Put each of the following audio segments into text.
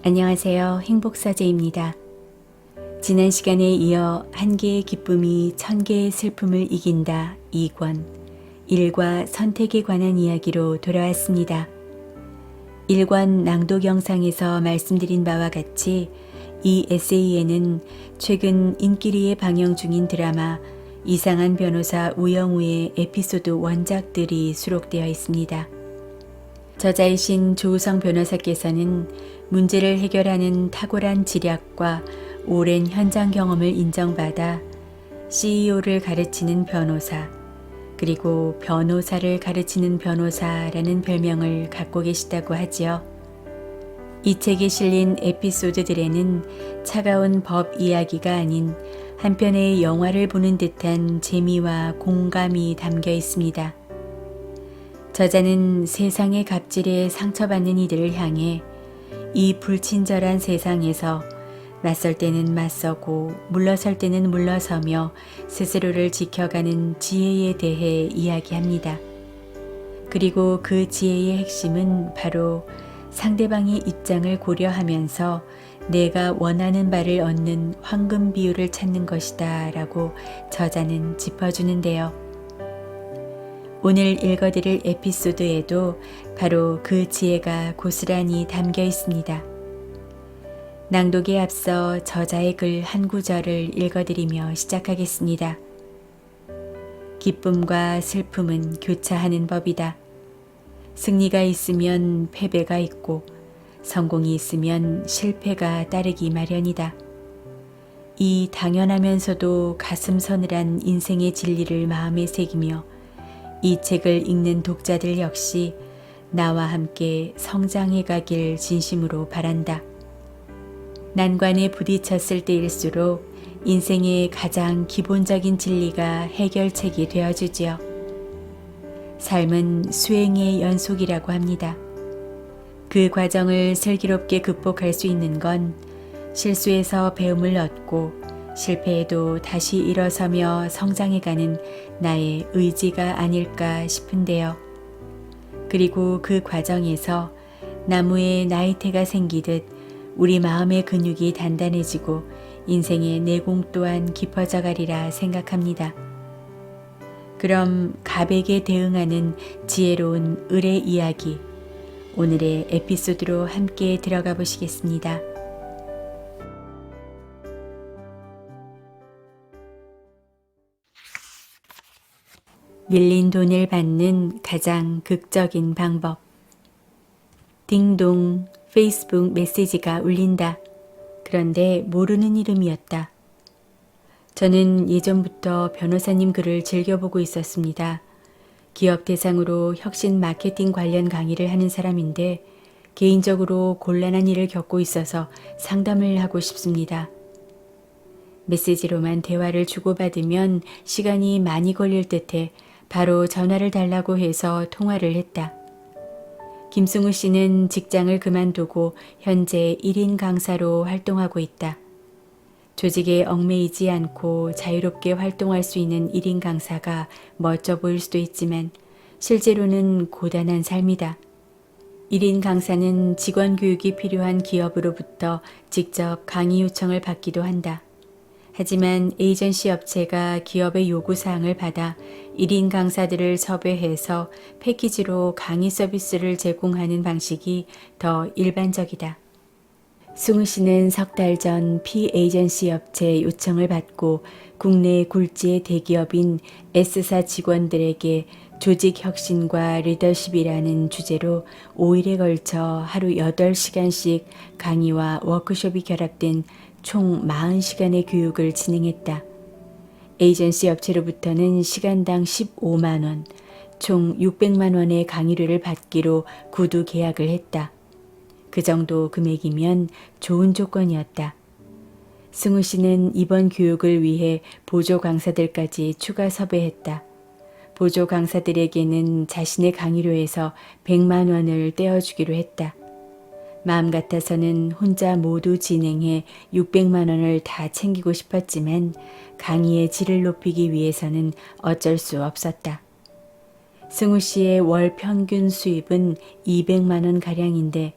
안녕하세요. 행복사제입니다. 지난 시간에 이어 한 개의 기쁨이 천 개의 슬픔을 이긴다 2권 일과 선택에 관한 이야기로 돌아왔습니다. 1권 낭독 영상에서 말씀드린 바와 같이 이 에세이에는 최근 인기리에 방영 중인 드라마 이상한 변호사 우영우의 에피소드 원작들이 수록되어 있습니다. 저자이신 조우성 변호사께서는 문제를 해결하는 탁월한 지략과 오랜 현장 경험을 인정받아 CEO를 가르치는 변호사, 그리고 변호사를 가르치는 변호사라는 별명을 갖고 계시다고 하지요. 이 책에 실린 에피소드들에는 차가운 법 이야기가 아닌 한편의 영화를 보는 듯한 재미와 공감이 담겨 있습니다. 저자는 세상의 갑질에 상처받는 이들을 향해 이 불친절한 세상에서 맞설 때는 맞서고 물러설 때는 물러서며 스스로를 지켜가는 지혜에 대해 이야기합니다. 그리고 그 지혜의 핵심은 바로 상대방의 입장을 고려하면서 내가 원하는 바를 얻는 황금 비율을 찾는 것이다 라고 저자는 짚어주는데요. 오늘 읽어드릴 에피소드에도 바로 그 지혜가 고스란히 담겨 있습니다. 낭독에 앞서 저자의 글 한 구절을 읽어드리며 시작하겠습니다. 기쁨과 슬픔은 교차하는 법이다. 승리가 있으면 패배가 있고 성공이 있으면 실패가 따르기 마련이다. 이 당연하면서도 가슴 서늘한 인생의 진리를 마음에 새기며 이 책을 읽는 독자들 역시 나와 함께 성장해 가길 진심으로 바란다. 난관에 부딪혔을 때일수록 인생의 가장 기본적인 진리가 해결책이 되어주지요. 삶은 수행의 연속이라고 합니다. 그 과정을 슬기롭게 극복할 수 있는 건 실수에서 배움을 얻고 실패에도 다시 일어서며 성장해가는 나의 의지가 아닐까 싶은데요. 그리고 그 과정에서 나무에 나이테가 생기듯 우리 마음의 근육이 단단해지고 인생의 내공 또한 깊어져 가리라 생각합니다. 그럼 갑에게 대응하는 지혜로운 을의 이야기, 오늘의 에피소드로 함께 들어가 보시겠습니다. 밀린 돈을 받는 가장 극적인 방법. 딩동, 페이스북 메시지가 울린다. 그런데 모르는 이름이었다. 저는 예전부터 변호사님 글을 즐겨보고 있었습니다. 기업 대상으로 혁신 마케팅 관련 강의를 하는 사람인데 개인적으로 곤란한 일을 겪고 있어서 상담을 하고 싶습니다. 메시지로만 대화를 주고받으면 시간이 많이 걸릴 듯해 바로 전화를 달라고 해서 통화를 했다. 김승우 씨는 직장을 그만두고 현재 1인 강사로 활동하고 있다. 조직에 얽매이지 않고 자유롭게 활동할 수 있는 1인 강사가 멋져 보일 수도 있지만 실제로는 고단한 삶이다. 1인 강사는 직원 교육이 필요한 기업으로부터 직접 강의 요청을 받기도 한다. 하지만 에이전시 업체가 기업의 요구사항을 받아 1인 강사들을 섭외해서 패키지로 강의 서비스를 제공하는 방식이 더 일반적이다. 승우 씨는 석 달 전 P-에이전시 업체 요청을 받고 국내 굴지의 대기업인 S사 직원들에게 조직 혁신과 리더십이라는 주제로 5일에 걸쳐 하루 8시간씩 강의와 워크숍이 결합된 총 40시간의 교육을 진행했다. 에이전시 업체로부터는 시간당 15만 원, 총 600만 원의 강의료를 받기로 구두 계약을 했다. 그 정도 금액이면 좋은 조건이었다. 승우 씨는 이번 교육을 위해 보조 강사들까지 추가 섭외했다. 보조 강사들에게는 자신의 강의료에서 100만 원을 떼어주기로 했다. 마음 같아서는 혼자 모두 진행해 600만 원을 다 챙기고 싶었지만 강의의 질을 높이기 위해서는 어쩔 수 없었다. 승우 씨의 월 평균 수입은 200만 원 가량인데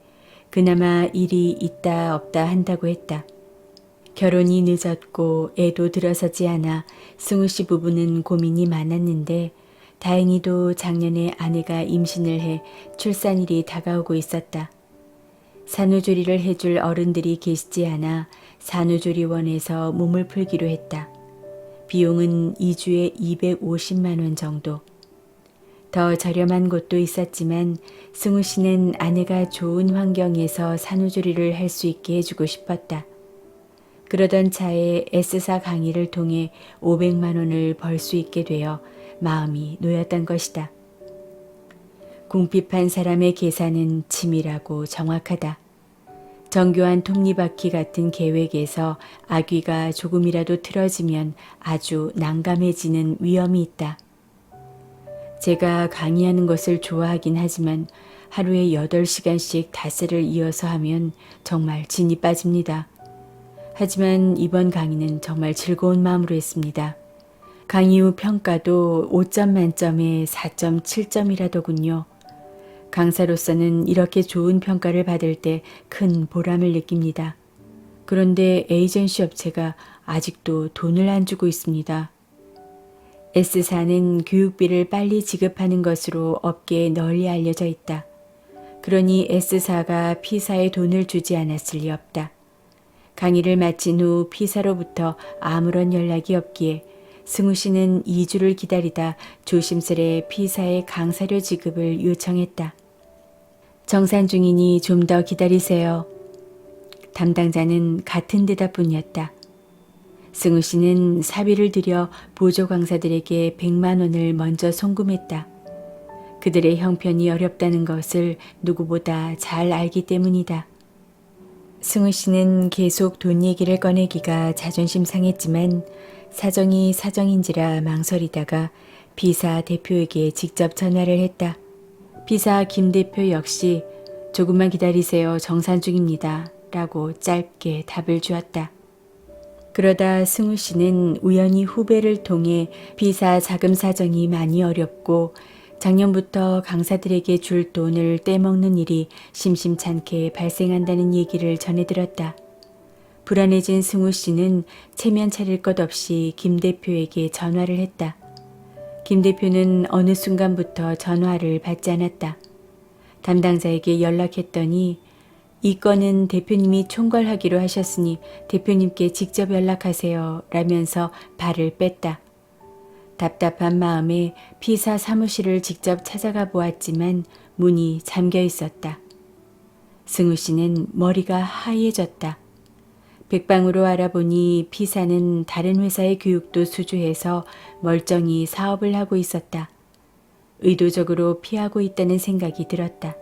그나마 일이 있다 없다 한다고 했다. 결혼이 늦었고 애도 들어서지 않아 승우 씨 부부는 고민이 많았는데 다행히도 작년에 아내가 임신을 해 출산일이 다가오고 있었다. 산후조리를 해줄 어른들이 계시지 않아 산후조리원에서 몸을 풀기로 했다. 비용은 2주에 250만 원 정도. 더 저렴한 곳도 있었지만 승우 씨는 아내가 좋은 환경에서 산후조리를 할 수 있게 해주고 싶었다. 그러던 차에 S사 강의를 통해 500만 원을 벌 수 있게 되어 마음이 놓였던 것이다. 궁핍한 사람의 계산은 치밀하고 정확하다. 정교한 톱니바퀴 같은 계획에서 아귀가 조금이라도 틀어지면 아주 난감해지는 위험이 있다. 제가 강의하는 것을 좋아하긴 하지만 하루에 8시간씩 닷새를 이어서 하면 정말 진이 빠집니다. 하지만 이번 강의는 정말 즐거운 마음으로 했습니다. 강의 후 평가도 5점 만점에 4.7점이라더군요. 강사로서는 이렇게 좋은 평가를 받을 때 큰 보람을 느낍니다. 그런데 에이전시 업체가 아직도 돈을 안 주고 있습니다. S사는 교육비를 빨리 지급하는 것으로 업계에 널리 알려져 있다. 그러니 S사가 P사에 돈을 주지 않았을 리 없다. 강의를 마친 후 P사로부터 아무런 연락이 없기에 승우 씨는 2주를 기다리다 조심스레 P사의 강사료 지급을 요청했다. 정산 중이니 좀 더 기다리세요. 담당자는 같은 대답뿐이었다. 승우 씨는 사비를 들여 보조 강사들에게 100만 원을 먼저 송금했다. 그들의 형편이 어렵다는 것을 누구보다 잘 알기 때문이다. 승우 씨는 계속 돈 얘기를 꺼내기가 자존심 상했지만 사정이 사정인지라 망설이다가 B사 대표에게 직접 전화를 했다. B사 김 대표 역시 조금만 기다리세요. 정산 중입니다. 라고 짧게 답을 주었다. 그러다 승우 씨는 우연히 후배를 통해 B사 자금 사정이 많이 어렵고 작년부터 강사들에게 줄 돈을 떼먹는 일이 심심찮게 발생한다는 얘기를 전해 들었다. 불안해진 승우 씨는 체면 차릴 것 없이 김 대표에게 전화를 했다. 김 대표는 어느 순간부터 전화를 받지 않았다. 담당자에게 연락했더니 이 건은 대표님이 총괄하기로 하셨으니 대표님께 직접 연락하세요 라면서 발을 뺐다. 답답한 마음에 P사 사무실을 직접 찾아가 보았지만 문이 잠겨 있었다. 승우 씨는 머리가 하얘졌다. 백방으로 알아보니 P사는 다른 회사의 교육도 수주해서 멀쩡히 사업을 하고 있었다. 의도적으로 피하고 있다는 생각이 들었다.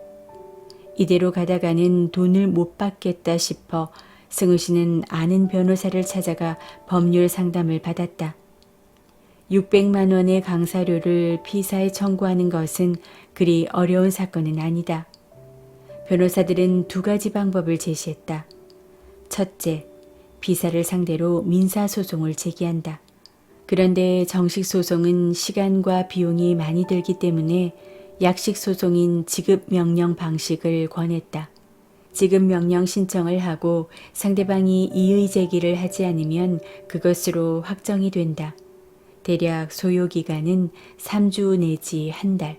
이대로 가다가는 돈을 못 받겠다 싶어 승우 씨는 아는 변호사를 찾아가 법률 상담을 받았다. 600만 원의 강사료를 P사에 청구하는 것은 그리 어려운 사건은 아니다. 변호사들은 2가지 방법을 제시했다. 첫째, P사를 상대로 민사소송을 제기한다. 그런데 정식 소송은 시간과 비용이 많이 들기 때문에 약식 소송인 지급명령 방식을 권했다. 지급명령 신청을 하고 상대방이 이의 제기를 하지 않으면 그것으로 확정이 된다. 대략 소요기간은 3주 내지 한 달.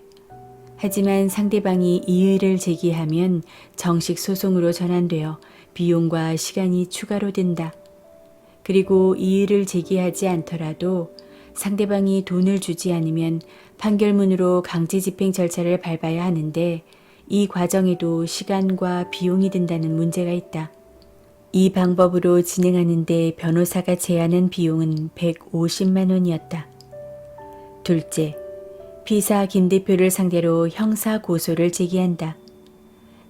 하지만 상대방이 이의를 제기하면 정식 소송으로 전환되어 비용과 시간이 추가로 든다. 그리고 이의를 제기하지 않더라도 상대방이 돈을 주지 않으면 판결문으로 강제집행 절차를 밟아야 하는데 이 과정에도 시간과 비용이 든다는 문제가 있다. 이 방법으로 진행하는데 변호사가 제안한 비용은 150만 원이었다. 둘째, P사 김 대표를 상대로 형사 고소를 제기한다.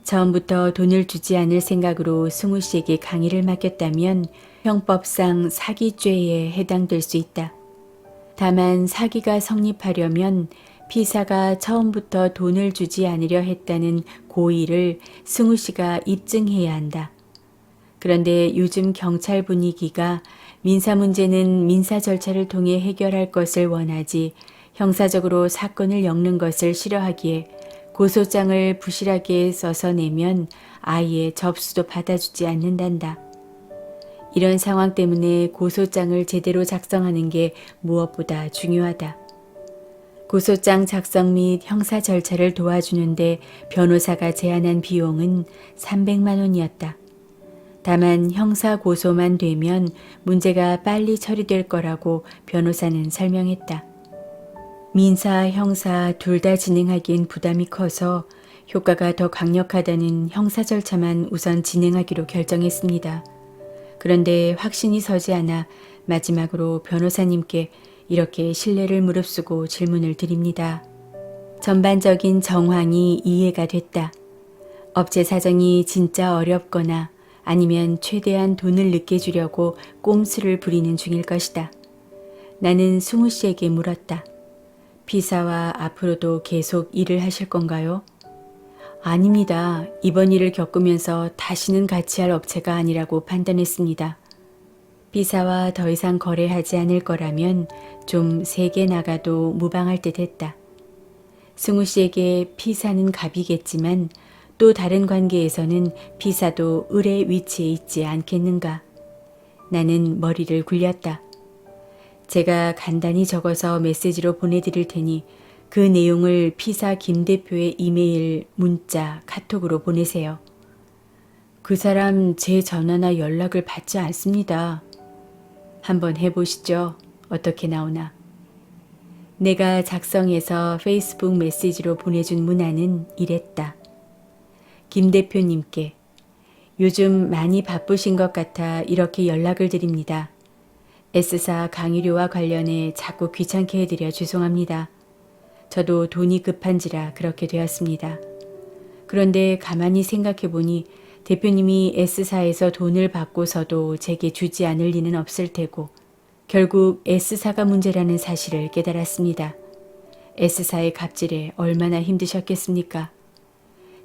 처음부터 돈을 주지 않을 생각으로 승우 씨에게 강의를 맡겼다면 형법상 사기죄에 해당될 수 있다. 다만 사기가 성립하려면 P사가 처음부터 돈을 주지 않으려 했다는 고의를 승우 씨가 입증해야 한다. 그런데 요즘 경찰 분위기가 민사 문제는 민사 절차를 통해 해결할 것을 원하지 형사적으로 사건을 엮는 것을 싫어하기에 고소장을 부실하게 써서 내면 아예 접수도 받아주지 않는단다. 이런 상황 때문에 고소장을 제대로 작성하는 게 무엇보다 중요하다. 고소장 작성 및 형사 절차를 도와주는데 변호사가 제안한 비용은 300만 원이었다. 다만 형사 고소만 되면 문제가 빨리 처리될 거라고 변호사는 설명했다. 민사, 형사 둘 다 진행하기엔 부담이 커서 효과가 더 강력하다는 형사 절차만 우선 진행하기로 결정했습니다. 그런데 확신이 서지 않아 마지막으로 변호사님께 이렇게 신뢰를 무릅쓰고 질문을 드립니다. 전반적인 정황이 이해가 됐다. 업체 사정이 진짜 어렵거나 아니면 최대한 돈을 늦게 주려고 꼼수를 부리는 중일 것이다. 나는 승우 씨에게 물었다. 피사와 앞으로도 계속 일을 하실 건가요? 아닙니다. 이번 일을 겪으면서 다시는 같이 할 업체가 아니라고 판단했습니다. 피사와 더 이상 거래하지 않을 거라면 좀 세게 나가도 무방할 듯 했다. 승우 씨에게 피사는 갑이겠지만 또 다른 관계에서는 피사도 을의 위치에 있지 않겠는가. 나는 머리를 굴렸다. 제가 간단히 적어서 메시지로 보내드릴 테니 그 내용을 피사 김 대표의 이메일, 문자, 카톡으로 보내세요. 그 사람 제 전화나 연락을 받지 않습니다. 한번 해보시죠. 어떻게 나오나. 내가 작성해서 페이스북 메시지로 보내준 문안은 이랬다. 김 대표님께 요즘 많이 바쁘신 것 같아 이렇게 연락을 드립니다. S사 강의료와 관련해 자꾸 귀찮게 해드려 죄송합니다. 저도 돈이 급한지라 그렇게 되었습니다. 그런데 가만히 생각해보니 대표님이 S사에서 돈을 받고서도 제게 주지 않을 리는 없을 테고 결국 S사가 문제라는 사실을 깨달았습니다. S사의 갑질에 얼마나 힘드셨겠습니까?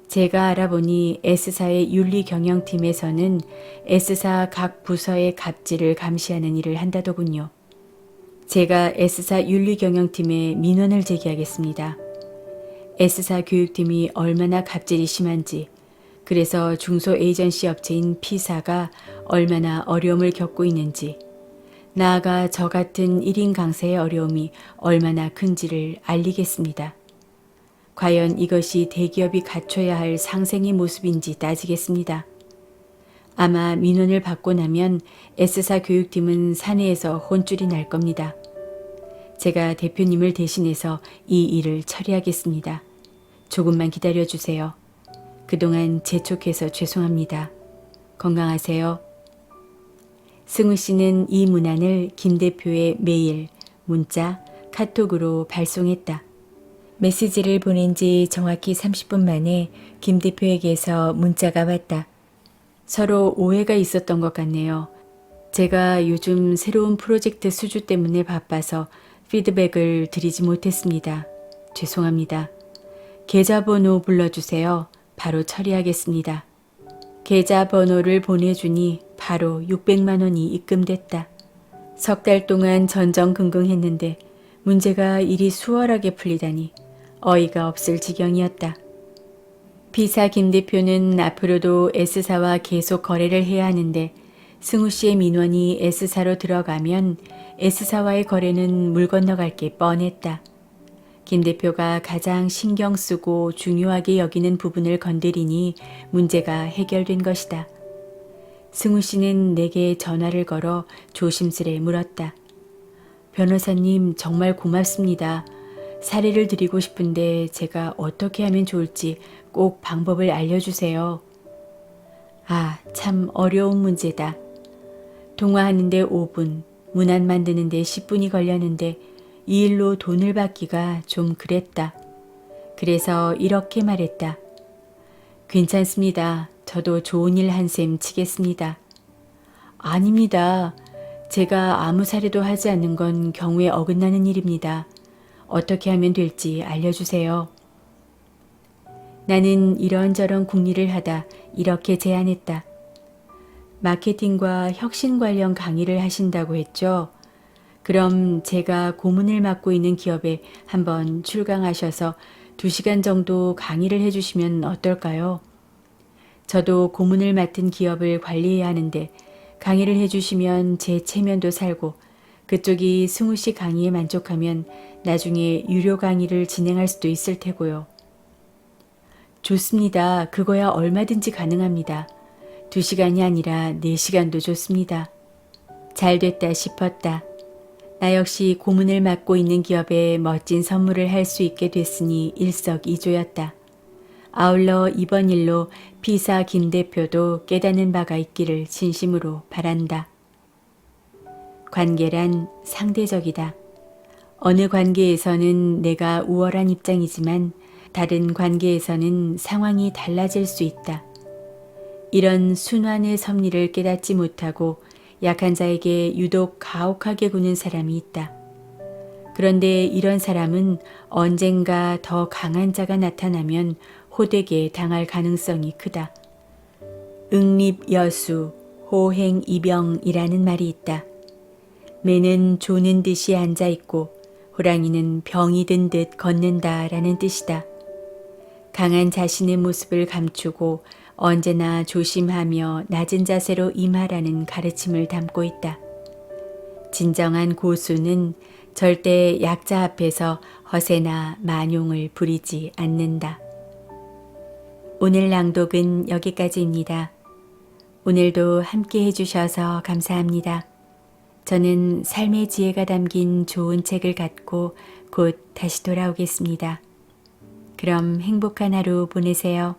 제가 알아보니 S사의 윤리경영팀에서는 S사 각 부서의 갑질을 감시하는 일을 한다더군요. 제가 S사 윤리경영팀에 민원을 제기하겠습니다. S사 교육팀이 얼마나 갑질이 심한지, 그래서 중소 에이전시 업체인 P사가 얼마나 어려움을 겪고 있는지, 나아가 저 같은 1인 강사의 어려움이 얼마나 큰지를 알리겠습니다. 과연 이것이 대기업이 갖춰야 할 상생의 모습인지 따지겠습니다. 아마 민원을 받고 나면 S사 교육팀은 사내에서 혼쭐이 날 겁니다. 제가 대표님을 대신해서 이 일을 처리하겠습니다. 조금만 기다려주세요. 그동안 재촉해서 죄송합니다. 건강하세요. 승우 씨는 이 문안을 김 대표의 메일, 문자, 카톡으로 발송했다. 메시지를 보낸 지 정확히 30분 만에 김 대표에게서 문자가 왔다. 서로 오해가 있었던 것 같네요. 제가 요즘 새로운 프로젝트 수주 때문에 바빠서 피드백을 드리지 못했습니다. 죄송합니다. 계좌번호 불러주세요. 바로 처리하겠습니다. 계좌번호를 보내주니 바로 600만 원이 입금됐다. 석 달 동안 전전긍긍했는데 문제가 이리 수월하게 풀리다니 어이가 없을 지경이었다. P사 김 대표는 앞으로도 S사와 계속 거래를 해야 하는데 승우 씨의 민원이 S사로 들어가면 S사와의 거래는 물 건너갈 게 뻔했다. 김 대표가 가장 신경 쓰고 중요하게 여기는 부분을 건드리니 문제가 해결된 것이다. 승우 씨는 내게 전화를 걸어 조심스레 물었다. 변호사님 정말 고맙습니다. 사례를 드리고 싶은데 제가 어떻게 하면 좋을지 꼭 방법을 알려주세요. 아, 참 어려운 문제다. 통화하는데 5분, 문안 만드는데 10분이 걸렸는데 이 일로 돈을 받기가 좀 그랬다. 그래서 이렇게 말했다. 괜찮습니다. 저도 좋은 일 한 셈 치겠습니다. 아닙니다. 제가 아무 사례도 하지 않는 건 경우에 어긋나는 일입니다. 어떻게 하면 될지 알려주세요. 나는 이런저런 궁리를 하다 이렇게 제안했다. 마케팅과 혁신 관련 강의를 하신다고 했죠? 그럼 제가 고문을 맡고 있는 기업에 한번 출강하셔서 2시간 정도 강의를 해주시면 어떨까요? 저도 고문을 맡은 기업을 관리해야 하는데 강의를 해주시면 제 체면도 살고 그쪽이 승우 씨 강의에 만족하면 나중에 유료 강의를 진행할 수도 있을 테고요. 좋습니다. 그거야 얼마든지 가능합니다. 2시간이 아니라 4시간도 좋습니다. 잘 됐다 싶었다. 나 역시 고문을 맡고 있는 기업에 멋진 선물을 할 수 있게 됐으니 일석이조였다. 아울러 이번 일로 피사 김 대표도 깨닫는 바가 있기를 진심으로 바란다. 관계란 상대적이다. 어느 관계에서는 내가 우월한 입장이지만 다른 관계에서는 상황이 달라질 수 있다. 이런 순환의 섭리를 깨닫지 못하고 약한 자에게 유독 가혹하게 구는 사람이 있다. 그런데 이런 사람은 언젠가 더 강한 자가 나타나면 호되게 당할 가능성이 크다. 응립여수, 호행이병이라는 말이 있다. 매는 조는 듯이 앉아있고 호랑이는 병이 든 듯 걷는다라는 뜻이다. 강한 자신의 모습을 감추고 언제나 조심하며 낮은 자세로 임하라는 가르침을 담고 있다. 진정한 고수는 절대 약자 앞에서 허세나 만용을 부리지 않는다. 오늘 낭독은 여기까지입니다. 오늘도 함께 해주셔서 감사합니다. 저는 삶의 지혜가 담긴 좋은 책을 갖고 곧 다시 돌아오겠습니다. 그럼 행복한 하루 보내세요.